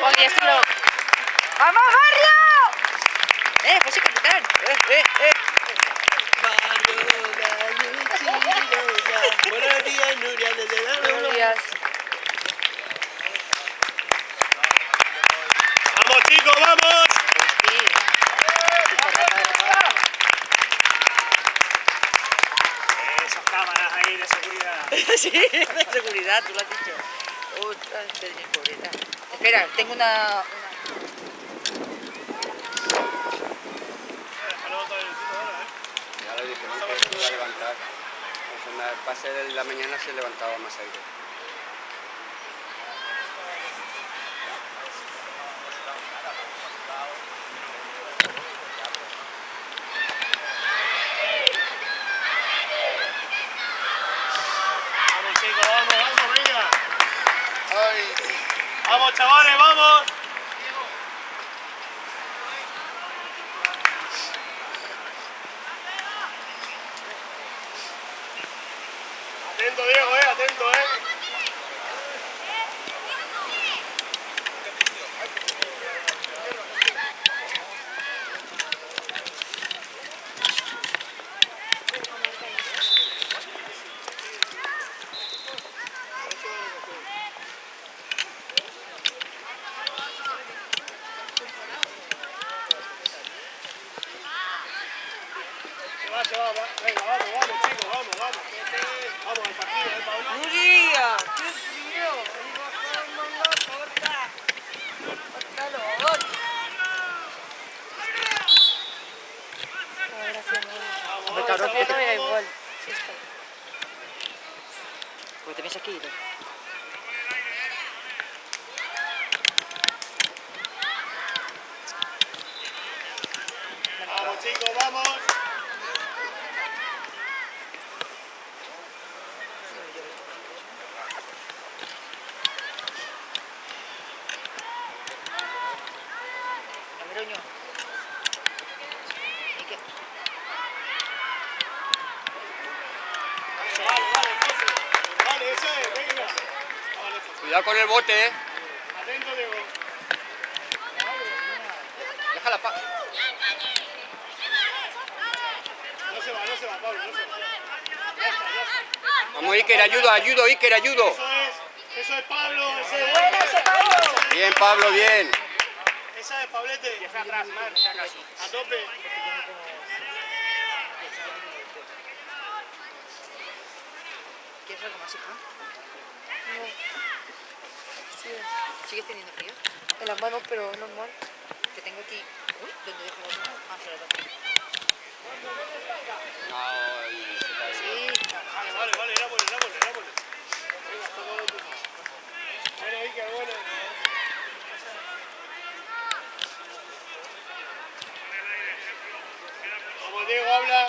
Oye, esto lo... ¡Vamos, barrio! José Capitán. Buenos días, Nuria. Buenos días. ¡Vamos, chicos, vamos! Sí. Esas cámaras ahí de seguridad. Sí, de seguridad, tú lo has dicho. Ostras, pobreta. Espera, tengo una... Ya lo dije, no que se iba a levantar. Pues en el pase de la mañana se levantaba más aire. Vamos, chicos, vamos, venga. Vamos, chavales, vamos. Atento, Diego, atento, Se va, venga, vamos, chicos, vamos. Vamos al partido, Pablo. ¡Nuria! ¡Qué frío! ¡Iba con manga corta! ¡Calor! Hombre, cabrón, que te vea igual. Sí, está. Pues te vienes aquí, ¿no? Vamos, chicos, vamos. Cameroño. Vale, eso es, venga. Cuidado con el bote, Atento, Diego. Déjala, No se va, Pablo, no se va. Ya está. Vamos, Iker, Iker, ayudo. Eso es Pablo. ¡Buena ese Pablo! Bien, Pablo, bien. Esa es Pablete. Deja atrás, más, no seas así. A tope. ¿Quieres algo más, hija? ¿Sigues teniendo frío? En las manos, pero normal. Que tengo aquí... Uy, ¿dónde dejo la mano? Ah, se la toco. Sí. Vale, era bueno. Venga, tómalo tú. Bueno, Iker, bueno. Vamos, Diego, habla.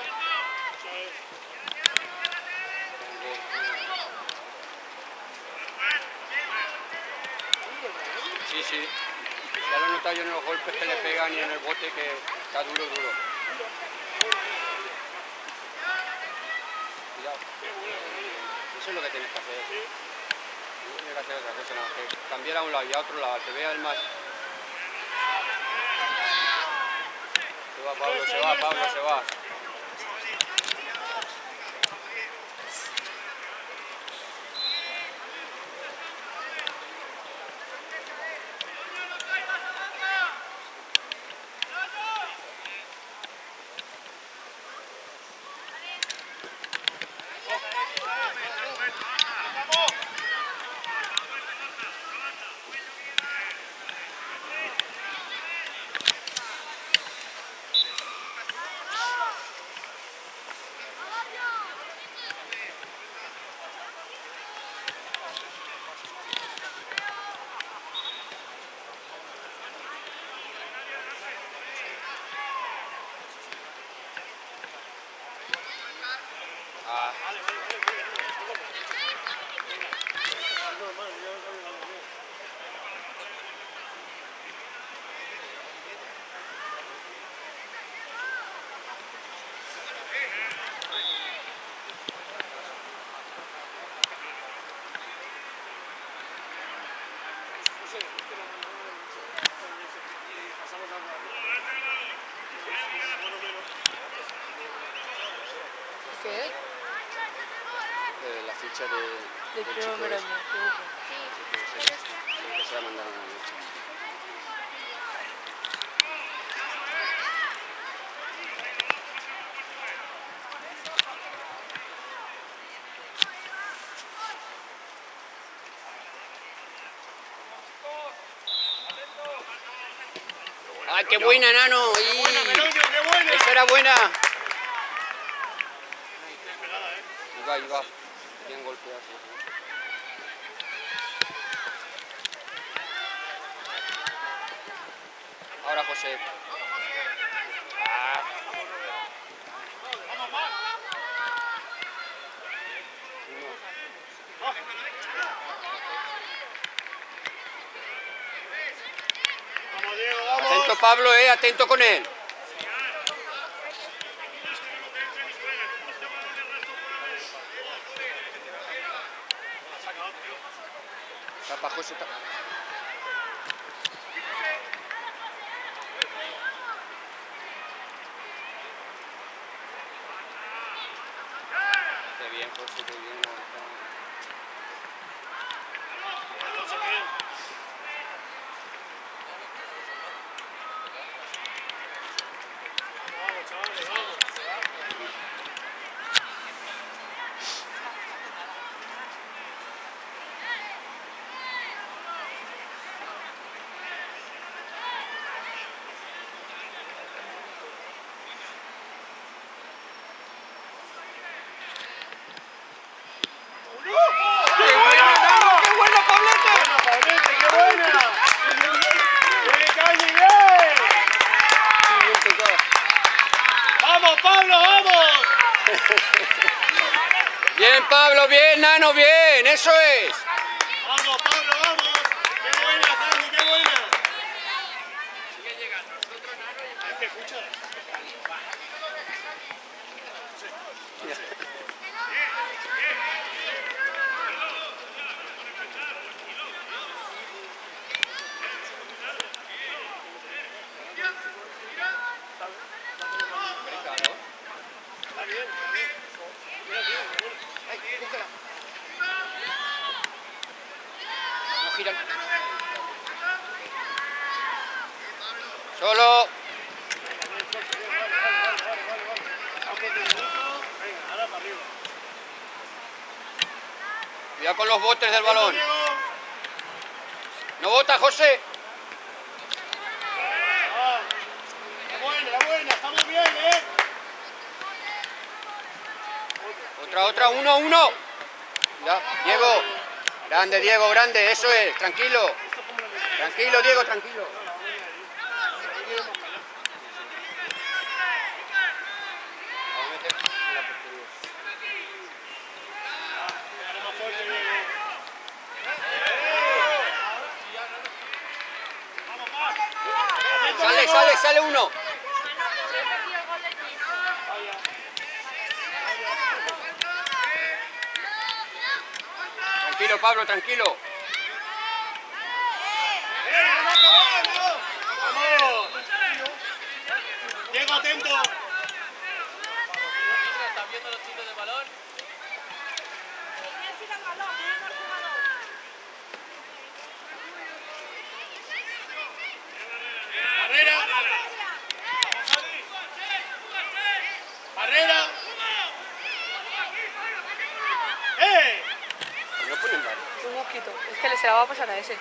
Sí. Ya lo he notado yo en los golpes que le pegan y en el bote que está duro. Cuidado. Eso es lo que tienes que hacer. No tienes que hacer otra cosa, nada más que cambiar a un lado y a otro lado. Te vea el más. Se va, Pablo, se va. ficha del Del chico primer ese. año. Que se la mandaron a mí. ¡Ay, qué buena, Nano! ¡Y! ¡Buena, Meroño, qué buena! ¡Esa era buena! Bien pegada, ¿eh? Iba. Bien golpeado. Sí. Ahora José. Ah. ¡Vamos, Mar! ¡Vamos, Diego, vamos! Atento Pablo, atento con él. Tapa, José, tapa. Qué bien, José, qué bien. Vamos, chavales, vamos. ¡Qué buena, Nano! ¡Qué buena, Pablete! ¡Buena, Pablete, qué buena! ¡Bien, Cañi, bien! ¡Vamos, Pablo, vamos! Bien, Pablo, bien, Nano, bien, eso es. ¡Vamos, Pablo, vamos! ¡Qué buena, Cañi, qué buena! Es que escucha. Está bien, está bien. Mira, tío, qué bueno. Ay, búscala. No giran. Solo. Venga, ahora para arriba. Cuidado con los botes del balón. Diego. No bota, José. Ah, la buena, estamos bien, ¿eh? Otra, 1-1. Ya, Diego. Grande, Diego, grande, eso es. Tranquilo. Tranquilo, Diego, tranquilo. Vamos a meter en la portería. Ahora más fuerte, Diego. Vamos, más. Sale uno. Tranquilo, Pablo, tranquilo. ¡Vamos a acabar! ¡Vamos! Diego, atento. ¿Estás viendo los chicos de balón? Barrera. Barrera. No ponen mal. Un poquito. Es que se la va a pasar a ese.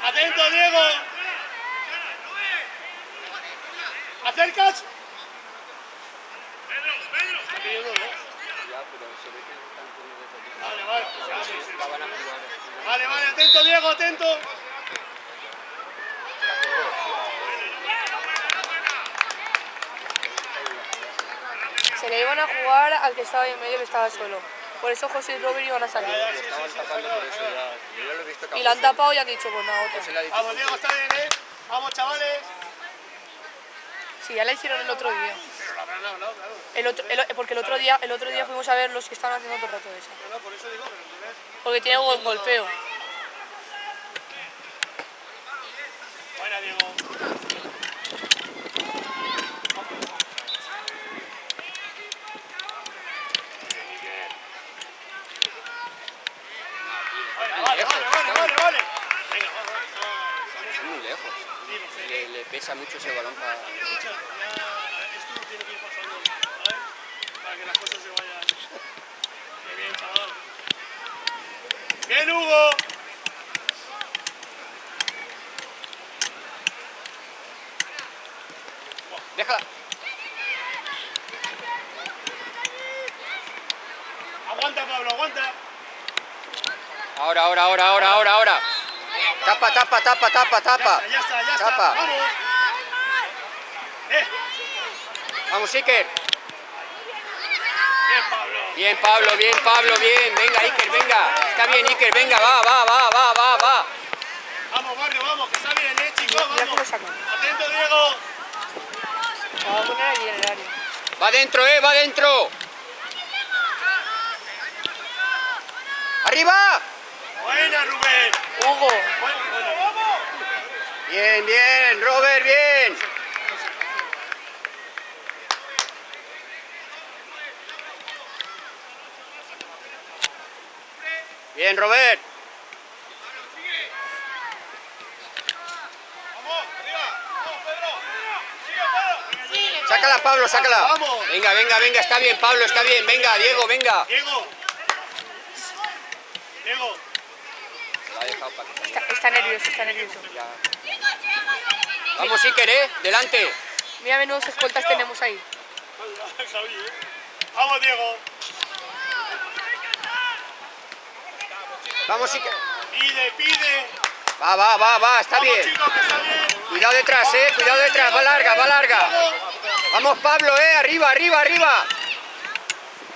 Atento, Diego. ¿Acercas? Está pidiendo, ¿no? Ya, pero se ve que están poniendo de Vale, vale. la van a jugar. Vale, vale, atento, Diego, atento. Se le iban a jugar al que estaba ahí en medio, que estaba solo. Por eso José y Robert iban a salir. Estaban tapando por eso ya. Yo ya lo he visto que Y la han tapado y han dicho, pues nada, Se otra. le ha dicho. Vamos, Diego, está bien, ¿eh? Vamos, chavales. Sí, ya la hicieron el otro día. Pero lo habrán hablado, claro. Porque el otro día fuimos a ver los que estaban haciendo todo el rato de esa. No, por eso digo, pero entonces... Porque tiene buen golpeo. Buena, Diego. Vale, vale. Venga, vamos. Es muy lejos. Sí, lo sé. Le pesa mucho ese balón para... Escucha, ya esto lo tiene que ir pasando, ¿sabes? Para que las cosas se vayan. Qué bien, chaval. ¡Bien, Hugo! Déjala. Aguanta, Pablo, aguanta. Ahora. Tapa. Ya está. Tapa. Vamos. Vamos, Iker. Bien, Pablo. Bien, Pablo, bien. Venga, Iker, venga. Está bien, Iker, venga, va. Vamos, Barrio, vamos, que está bien, chicos, Mira que lo vamos. sacan. Atento, Diego. Lo voy a poner allí en el área. Va dentro. ¡Arriba! Buena, Rubén. Hugo. Vamos. Bien, Robert, bien. Bien, Robert. Vamos, arriba. Vamos, Pedro. Sigue, Pedro. Sácala, Pablo, sácala. Vamos. Venga, está bien, Pablo, está bien. Venga, Diego, venga. Diego. Lo ha dejado para que... Está nervioso. Ya. Vamos, Iker, delante. Mira, menudos escoltas tenemos ahí. Javi, Vamos, Diego. Vamos, Iker. Pide. Va, está Vamos, bien. chicos, que está bien. Cuidado detrás, va larga. Vamos, Pablo, arriba.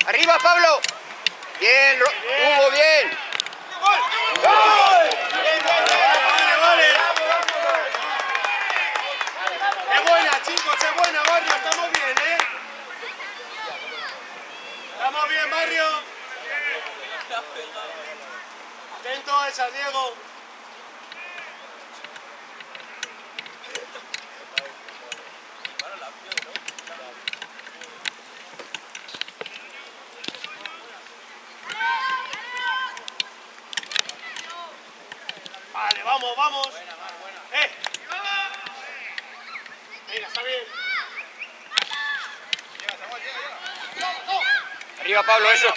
Arriba, Pablo. Bien, Hugo, bien. Vale. Es buena, chicos, es buena, Barrio. Estamos bien, Estamos bien, Barrio. Atento a esa, Diego. Vale, vamos. Venga, está bien. Arriba, Pablo, eso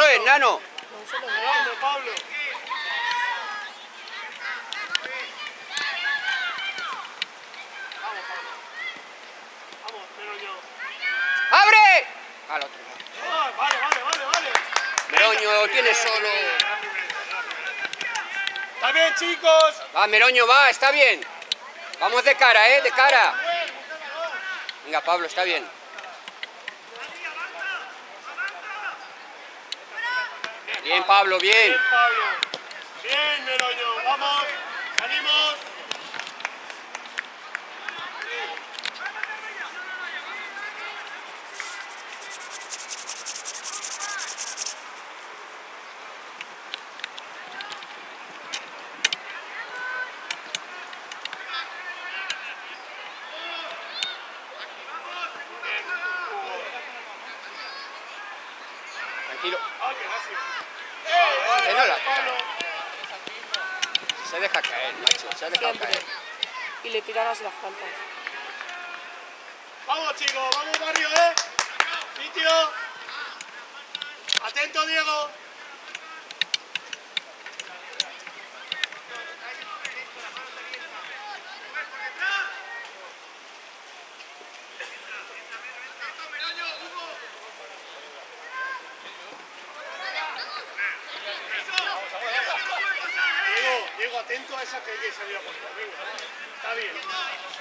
es, nano. Vamos, Pablo. Vamos, Meroño. ¡Abre! Al otro lado. Vale. Meroño, lo tienes solo. Está bien, chicos. Va, Meroño, va, está bien. Vamos de cara, de cara. Venga, Pablo, está bien. Bien, Pablo, bien. Bien, Pablo. Bien, Meroño. Vamos. Salimos. Tranquilo. Ah, que gracias. Que no la... Pablo. Se deja caer, macho. Se ha dejado Siempre. caer. Y le pitan las faltas. Vamos, chicos. Vamos, Barrio, Sitio. Atento, Diego. Diego, atento a esa que hay que salir a puerta. Venga, está bien.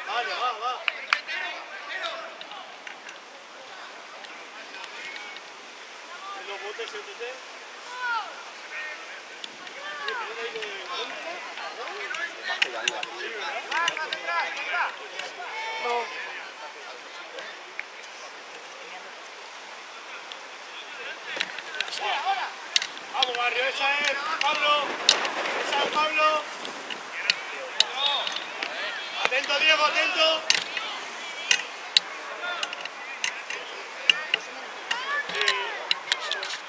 Vale, va. En los botes, siéntete. No. Vamos, Barrio, esa es Pablo. Atento, Diego, atento.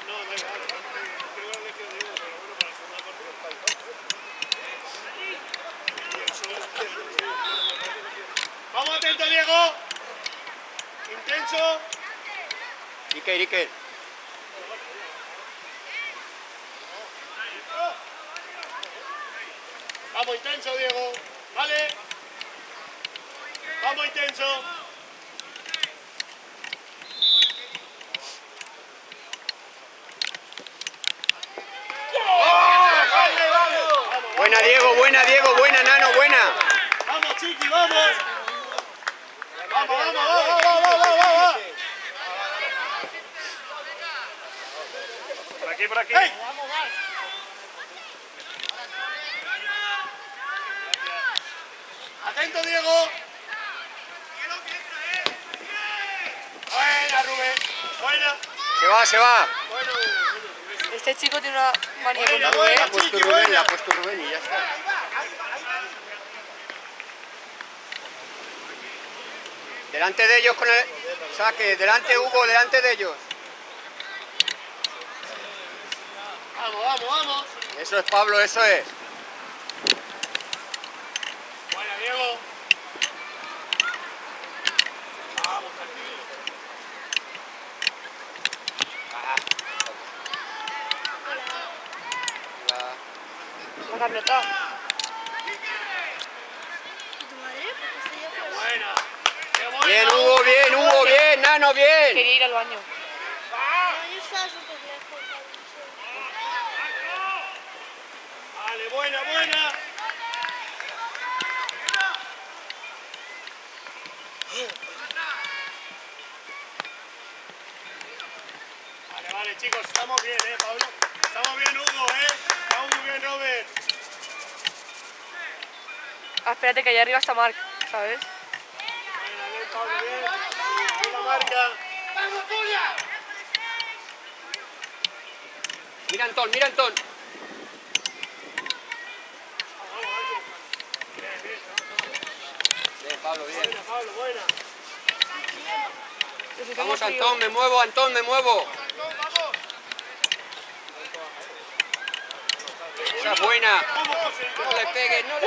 No, da igual. Creo que Diego, pero bueno, para sumar. intenso. Iker. Vamos intenso, Diego. Vale. Vamos intenso. Buena Diego, buena Nano, buena. Vamos, Chiqui, vamos. Vamos. Por aquí. ¡Hey! Atento, Diego. Buena, Rubén. Buena. Se va. Este chico tiene una manía con Buena, Rubén. buena. La ha puesto Rubén y ya está. Delante de ellos con el saque, delante Hugo, delante de ellos. Vamos. Eso es Pablo, eso es. Buena, Diego. Vamos, tranquilo. La carnota. Buena. Qué buena. Bien, Hugo, bien, Nano, bien. Quería ir al baño. Vale, buena. Vale, chicos, estamos bien, Pablo. Estamos bien, Hugo, Estamos muy bien, Robert. Ah, espérate que allá arriba está Marc, ¿sabes? Buena, bien, Pablo, bien. Bien la marca. ¡Vamos, Julia! Mira Antón. Bien, Pablo, bien. Buena, Pablo, buena. Vamos, Antón, me muevo. Esa es buena. No le pegues, no le...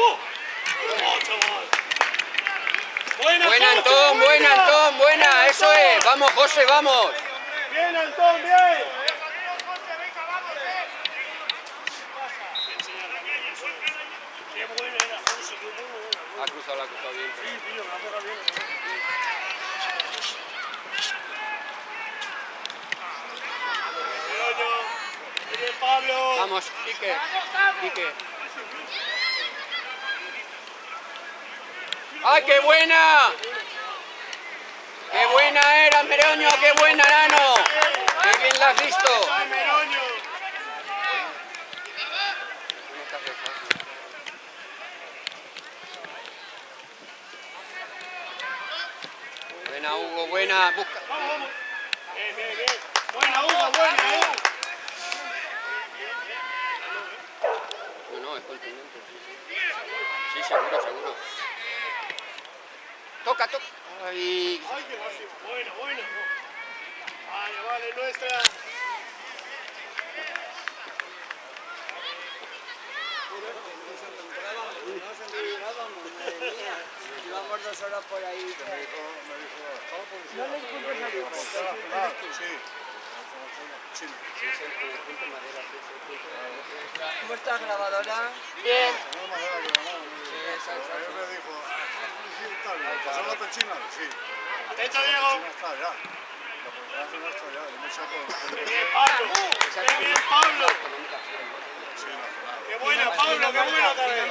Buena, Antón, buena. Eso es. Vamos, José, vamos. Bien, Antón, bien. Qué buena era, José, qué buena era. La ha cruzado bien. Sí, tío, me ha pegado bien. Bien, Pablo. Vamos, Iker. ¡Ay, qué buena! ¡Qué buena era, Meroño! ¡Qué buena, Nano! ¡Qué bien la has visto! Ay, Meroño. Buena, Hugo, buena. Busca. Vamos. Bien. Buena, Hugo, buena, No, es contundente. Sí, seguro. Toca. Ay. Ay, qué lástima. Buena. Vale, nuestra. Llevamos 2 horas por ahí. No les culpes a Dios. Sí. ¿Cómo está grabadora? Bien. Atento, Diego. Bien, Pablo. Qué buena, Pablo, qué buena también.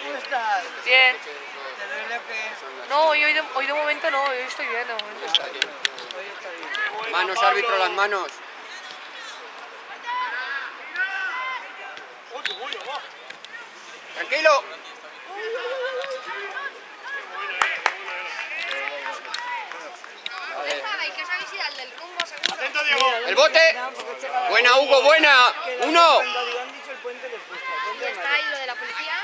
¿Cómo estás? Bien. ¿Te duele o qué? No, hoy de momento no, hoy estoy bien de momento. Hoy está bien. Manos, árbitro, las manos. Uy, qué buena, va. Tranquilo. Atento, Diego. El bote. Buena, Hugo, buena. Uno. Y está ahí lo de la policía,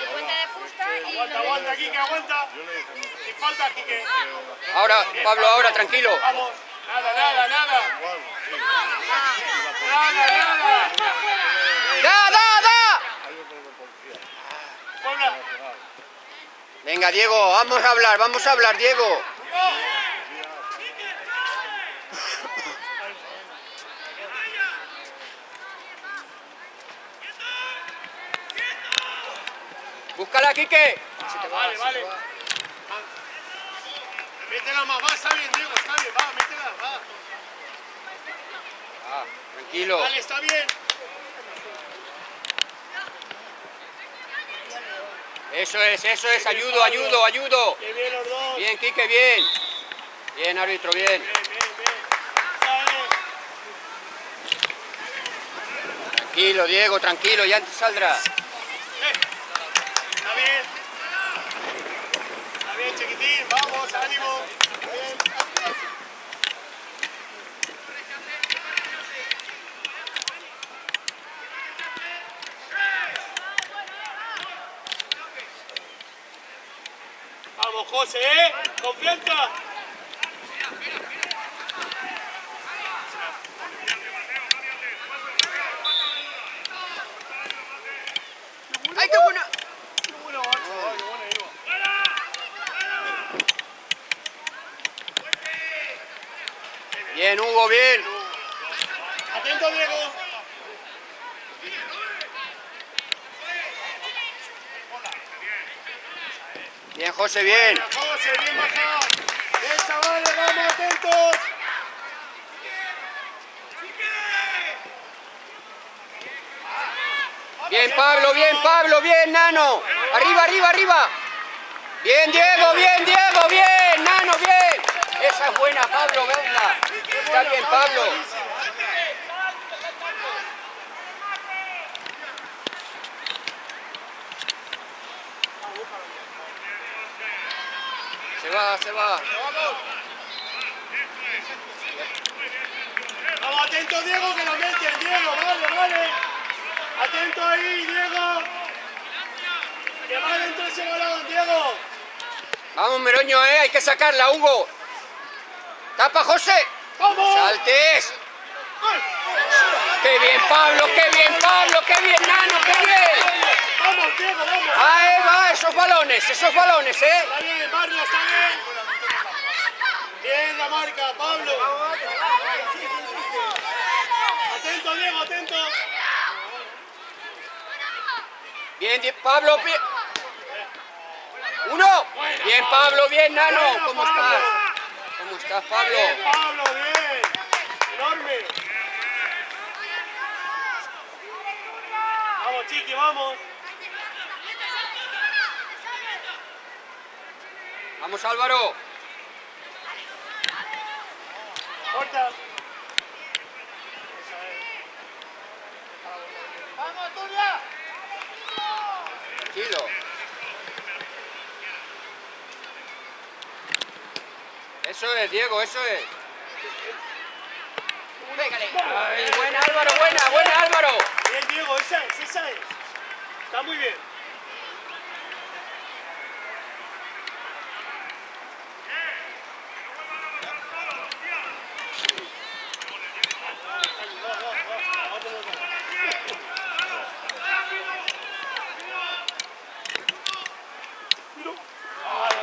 el puente de Fusta y lo de... Aguanta, Quique, aguanta. Sin falta, Quique. Ahora, Pablo, ahora, tranquilo. Vamos. Nada. ¡Da! Paula. Venga, Diego, vamos a hablar, Diego. Búscala, Quique. Vale, vale. Métela más, va, está bien, Diego, está bien, va, métela, va. Ah, tranquilo. Vale, está bien. Eso es, ayudo. Qué bien los dos. Bien, Quique, bien. Bien, árbitro, bien. Bien. Está bien. Tranquilo, Diego, tranquilo, ya saldrá. Está bien. Está bien, chiquitín, vamos, ánimo. Bien. Vamos, José, confianza. ¡Ay, qué buena! Qué buena, macho. Ay, qué buena iba. Bien, Hugo, bien. Atento, Diego. Bien, José, bien. José, bien bajado. Bien, chavales, vamos, atentos. Pablo, bien, Nano. Arriba. Bien, Diego, bien, Nano, bien. Esa es buena, Pablo, venga. Está bien, Pablo. Se va. Vamos, atento, Diego, que lo meten, Diego, vale. Atento ahí, Diego. Que va dentro ese balón, Diego. Vamos, Meroño, hay que sacarla, Hugo. Tapa, José. ¡Vamos! ¡Saltes! ¡Qué bien, Pablo, Nano, qué bien! ¡Vamos, Diego, vamos! Ahí va, esos balones, Está bien, Barrio, está bien. Bien la marca, Pablo. Atento, Diego, atento. Bien, Pablo, bien. Uno. Bien, Pablo, bien, Nano. ¿Cómo estás, Pablo? Bien, Pablo, bien. Enorme. Vamos, Chiqui, vamos. Vamos, Álvaro. Corta. Tranquilo. Eso es, Diego, eso es. Pégale. Ay, buena, Álvaro. Bien, Diego, esa es. Está muy bien.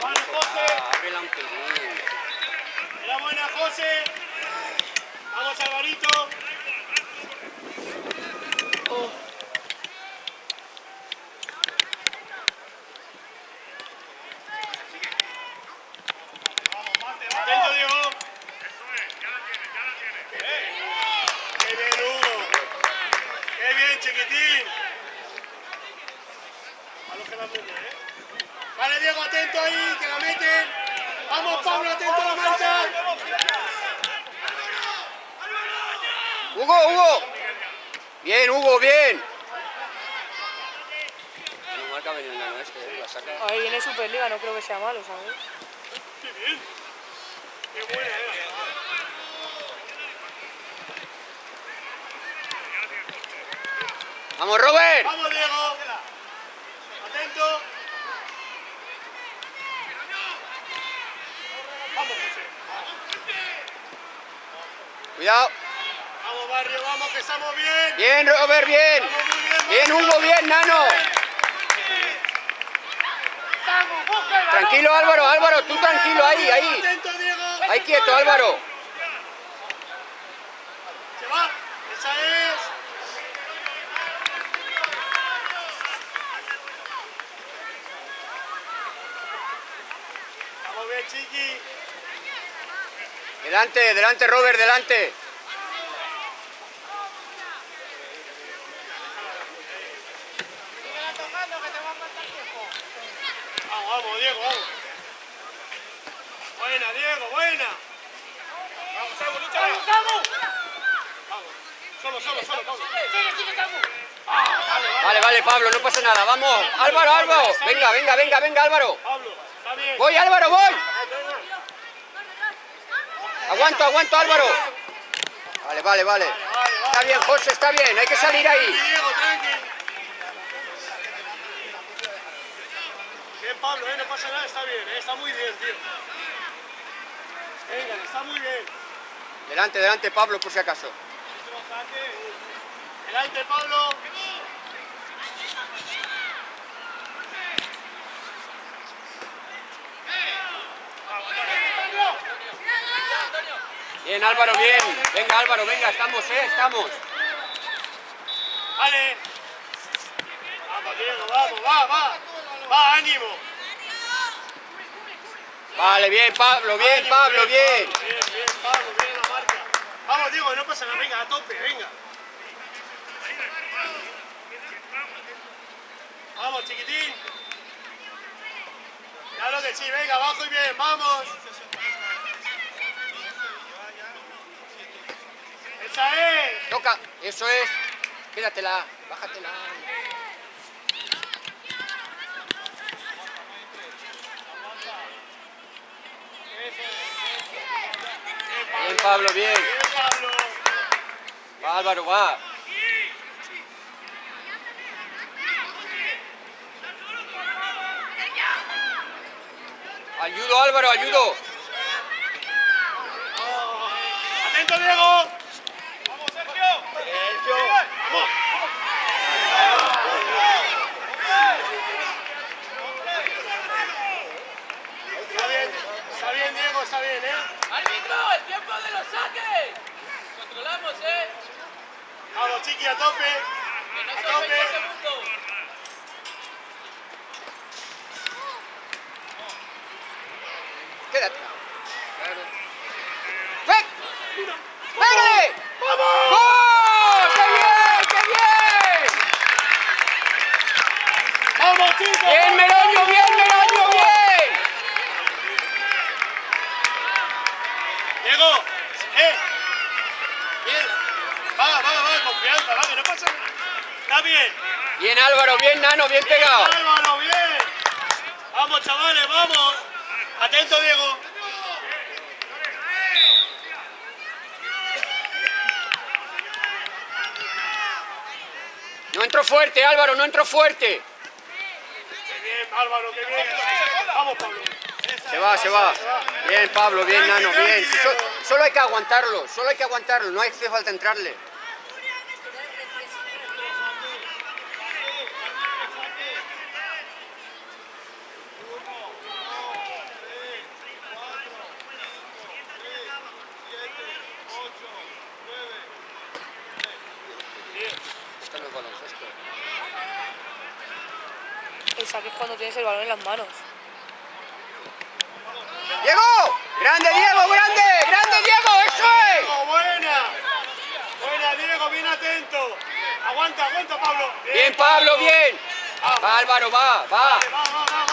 Vale, José. Ábrela un pelín. Era buena, José. Vamos, Alvarito. Atento, Diego. Qué bien, Hugo. Qué bien, chiquitín. A los que la meten, Vale, Diego, atento ahí, que la meten. Vamos, Pablo, atento a la marcha. Hugo. Bien, Hugo, bien. No marca bien el Nano la saca. Ahí viene Superliga, no creo que sea malo, ¿sabes? Qué bien. Qué buena era. Vamos, Robert. Vamos, Diego. Atento. Vamos, José. Cuidado. Vamos, Barrio, vamos, que estamos bien. Bien, Robert, bien. Estamos muy bien, Bien, Barrio. Hugo, bien, Nano. Tranquilo, Álvaro, Álvaro, tú tranquilo, ahí, ahí. Atento, Diego. Ahí quieto, Álvaro. Se va. Esa es. Vamos bien, Chiqui. Delante, delante, Robert, delante. Vamos, vamos, Diego, vamos. Buena, Diego, buena. Vamos, Samu, lucha. Vamos, vamos. Solo, vamos. Vale, vale, Pablo, no pasa nada. Vamos, Álvaro, Álvaro. Venga, venga, venga, venga, Álvaro. Pablo, está bien. Voy, Álvaro, voy. Aguanto, aguanto, Álvaro. Vale, vale, vale. Está bien, José, está bien. Hay que salir ahí. Diego, tranqui. Bien, Pablo, no pasa nada, está bien, está muy bien, tío. Venga, está muy bien. Delante, delante, Pablo, por si acaso. Delante, Pablo. Bien, Álvaro, bien. Venga, Álvaro, venga, estamos, estamos. Vale. Vamos, Diego, vamos, va. Va, ánimo. Vale, bien, Pablo, bien, Pablo, bien. Bien, Pablo, bien la marca. Vamos, Diego, no pasa nada, venga, a tope, venga. Vamos, chiquitín. Claro que sí, venga, abajo y bien, vamos. Esa es. Toca, eso es. Quédatela, bájatela. Bien, Pablo, bien. Bien, Pablo. Va, Álvaro, va. Ayudo, Álvaro, ayudo. Atento, Diego. Vamos, Sergio. Vamos. Está bien, Diego, está bien, ¡Árbitro! ¡El tiempo de los saques! Controlamos, Vamos, Chiqui, a tope. Que no A son 20 tope. segundos. Quédate. ¡Ven! ¡Pégale! ¡Vamos! ¡Gol! ¡Qué bien! ¡Qué bien! ¡Vamos, chicos! ¡Bien, Meroño! ¡Bien, Meroño! ¡Bien! Diego, bien. Va, confianza, va, que no pasa nada. Está bien. Bien, Álvaro, bien, Nano, bien pegado. Álvaro, bien. Vamos, chavales, vamos. Atento, Diego. No entro fuerte, Álvaro, no entro fuerte. Qué bien, Álvaro, qué bien. Vamos, Pablo. Se va, se va. Bien, Pablo, bien, Nano, bien. Si solo hay que aguantarlo, no hace falta entrarle. Esto no es baloncesto. El saque es cuando tienes el balón en las manos. ¡Diego! ¡Grande, Diego! ¡Grande! ¡Grande, Diego! ¡Eso es! Diego, buena. Buena, Diego, bien atento. Aguanta, Pablo. Bien, Pablo, bien. Va, Álvaro, va. Va.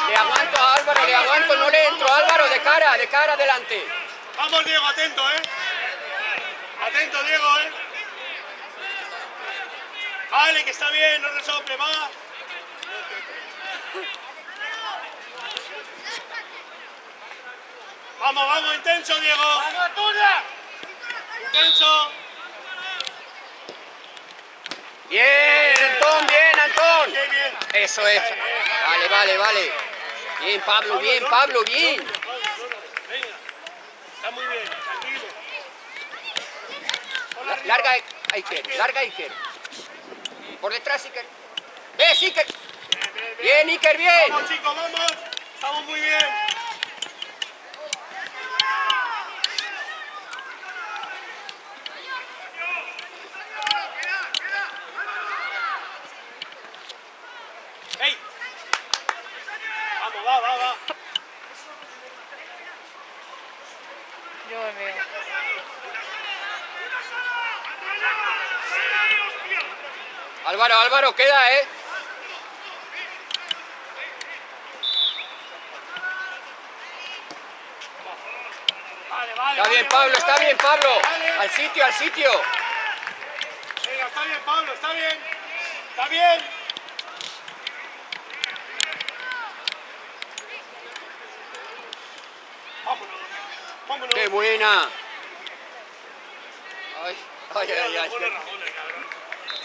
Le aguanto a Álvaro, le aguanto, no le entro. Álvaro, de cara adelante. Vamos, Diego, atento, Atento, Diego, Vale, que está bien, no resople, va. Vamos, intenso, Diego. ¡Vamos, Turia! Intenso. Bien, Antón, bien, Antón. Qué bien. Eso es. Vale. Bien, Pablo, bien, Pablo, bien. Venga. Está muy bien, tranquilo. Larga Iker, larga Iker. Por detrás, Iker. ¡Ves, Iker! Bien, Iker, bien. Vamos, chicos, vamos. Estamos muy bien. ¡Ey! Vamos, va. Yo me veo. Álvaro, queda, ¿eh? Vale. Está bien, Pablo. Vale. Al sitio. Venga, está bien, Pablo, está bien. Está bien. Vámonos. ¡Qué buena! Ay. Pone rajones, cabrón.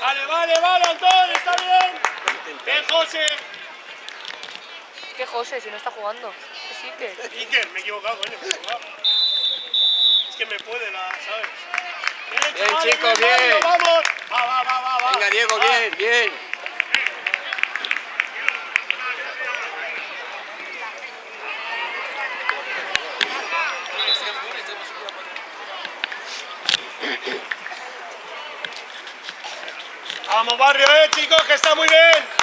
Vale, Antón, está bien. Bien, José. ¿Qué José? Si no está jugando. ¿Qué sí que? Iker, me he equivocado, coño, Es que me puede ¿sabes? Bien, chavales, chicos, bien. Mario, vamos. Va. Venga, Diego, Va. bien. Vamos, Barrio, chicos, que está muy bien.